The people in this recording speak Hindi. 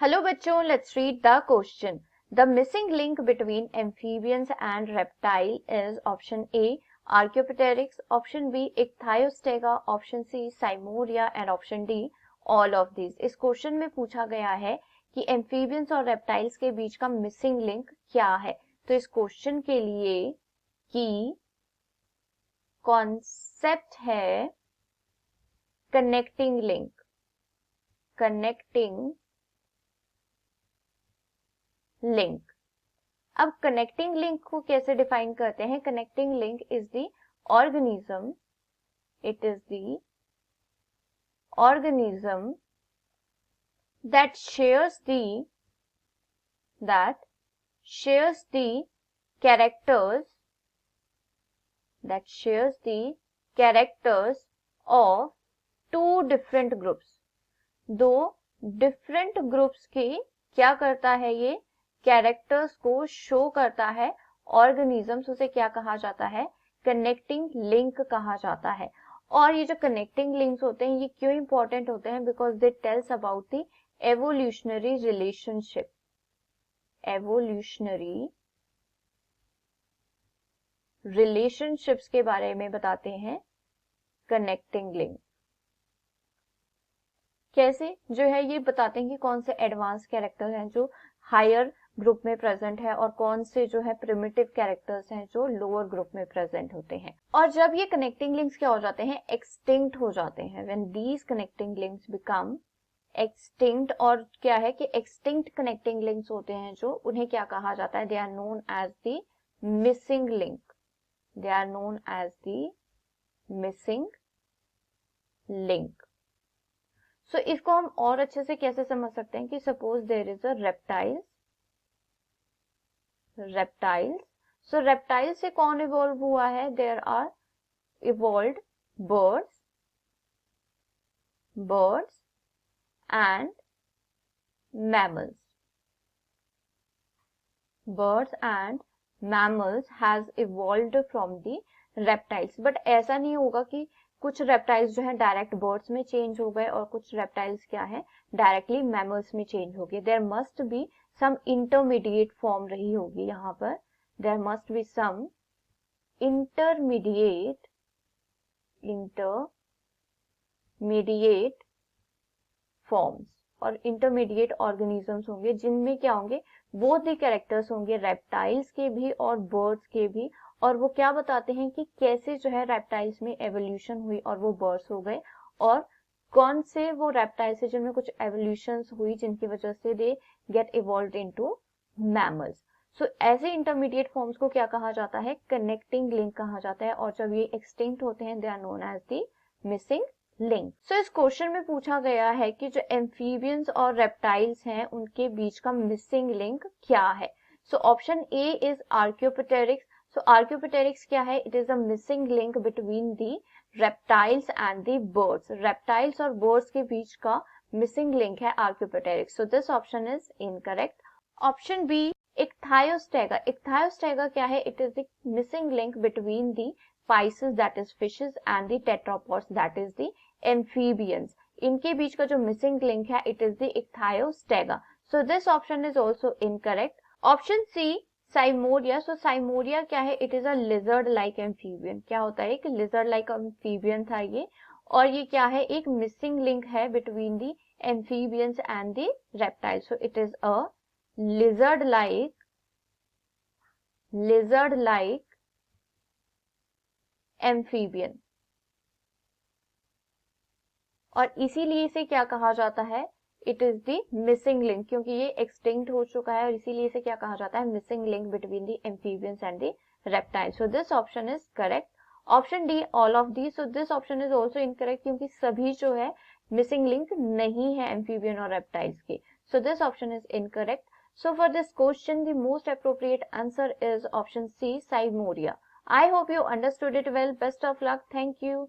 हेलो बच्चों, let's read the question. The missing link between amphibians and reptile is option A archaeopteryx, option B ichthyostega, option C seymouria and option D all of this. इस क्वेश्चन में पूछा गया है कि एम्फीबियंस और रेप्टाइल्स के बीच का मिसिंग लिंक क्या है. तो इस क्वेश्चन के लिए की कॉन्सेप्ट है कनेक्टिंग लिंक. Connecting link. अब कनेक्टिंग लिंक को कैसे डिफाइन करते हैं? Connecting link is the organism, it is the organism that shares the characters of two different groups. दो डिफरेंट ग्रुप्स के क्या करता है? ये कैरेक्टर्स को शो करता है. ऑर्गेनिजम्स, उसे क्या कहा जाता है? कनेक्टिंग लिंक कहा जाता है. और ये जो कनेक्टिंग लिंक्स होते हैं ये क्यों इंपॉर्टेंट होते हैं? Because they tells about the evolutionary relationship. Evolutionary relationships के बारे में बताते हैं कनेक्टिंग लिंक. कैसे जो है ये बताते हैं कि कौन से एडवांस कैरेक्टर हैं जो हायर ग्रुप में प्रेजेंट है और कौन से जो है प्रिमिटिव कैरेक्टर्स हैं जो लोअर ग्रुप में प्रेजेंट होते हैं. और जब ये कनेक्टिंग लिंक्स क्या हो जाते हैं? एक्सटिंक्ट हो जाते हैं. When these connecting links become extinct. और क्या है कि एक्सटिंक्ट कनेक्टिंग लिंक्स होते हैं जो, उन्हें क्या कहा जाता है? They are known as the missing link. They are known as the missing link. So इसको हम और अच्छे से कैसे समझ सकते हैं कि suppose there is a reptiles. So reptile से कौन इवॉल्व हुआ है? There are evolved birds and mammals. Birds and mammals has evolved from the reptiles. But ऐसा नहीं होगा कि कुछ रेप्टाइल्स जो है डायरेक्ट बर्ड्स में चेंज हो गए और कुछ रेप्टाइल्स क्या है डायरेक्टली मैमल्स में चेंज हो गए. There must be some intermediate form रही होगी यहाँ पर. There must be some intermediate forms और इंटरमीडिएट ऑर्गेनिजम्स होंगे जिनमें क्या होंगे? बोथ द कैरेक्टर्स होंगे, रेप्टाइल्स के भी और बर्ड्स के भी. और वो क्या बताते हैं कि कैसे जो है रेप्टाइल्स में एवोल्यूशन हुई और वो बर्ड्स हो गए, और कौन से वो रेप्टाइल्स है जिनमें कुछ एवोल्यूशन हुई जिनकी वजह से they get evolved into mammals. So ऐसे इंटरमीडिएट फॉर्म्स को क्या कहा जाता है? कनेक्टिंग लिंक कहा जाता है. और जब ये एक्सटिंक्ट होते हैं they are known as the missing link. So इस क्वेश्चन में पूछा गया है कि जो एम्फीबियंस और रेप्टाइल्स हैं उनके बीच का मिसिंग लिंक क्या है. So option A is archaeopteryx. So archaeopteryx क्या है? It is a missing link between the reptiles and the birds. Reptiles और बर्ड्स के बीच का मिसिंग लिंक है archaeopteryx. So this option is incorrect. Option B ichthyostega. Ichthyostega क्या है? It is the missing link between the Pisces that is fishes and the tetrapods that is the amphibians. इनके बीच का जो मिसिंग लिंक है it is the ichthyostega. So this option is also incorrect. Option C seymouria. So seymouria क्या है? It is a lizard like amphibian. क्या होता है? एक लिजर्ड लाइक एम्फीबियन था ये. और ये क्या है? एक मिसिंग लिंक है between the amphibians and the reptile. So it is a lizard like amphibian. और इसीलिए इसे क्या कहा जाता है? It is the missing link, क्योंकि ये एक्सटिंक्ट हो चुका है और इसीलिए इसे क्या कहा जाता है? Missing link between the amphibians and the reptile. So this option is correct. Option D all of the. So this option is also incorrect क्योंकि सभी जो है मिसिंग लिंक नहीं है एम्फीबियन और रेप्टाइल्स के. सो this option is incorrect. So for this question, the most appropriate answer is option C, Saimoria. I hope you understood it well. Best of luck. Thank you.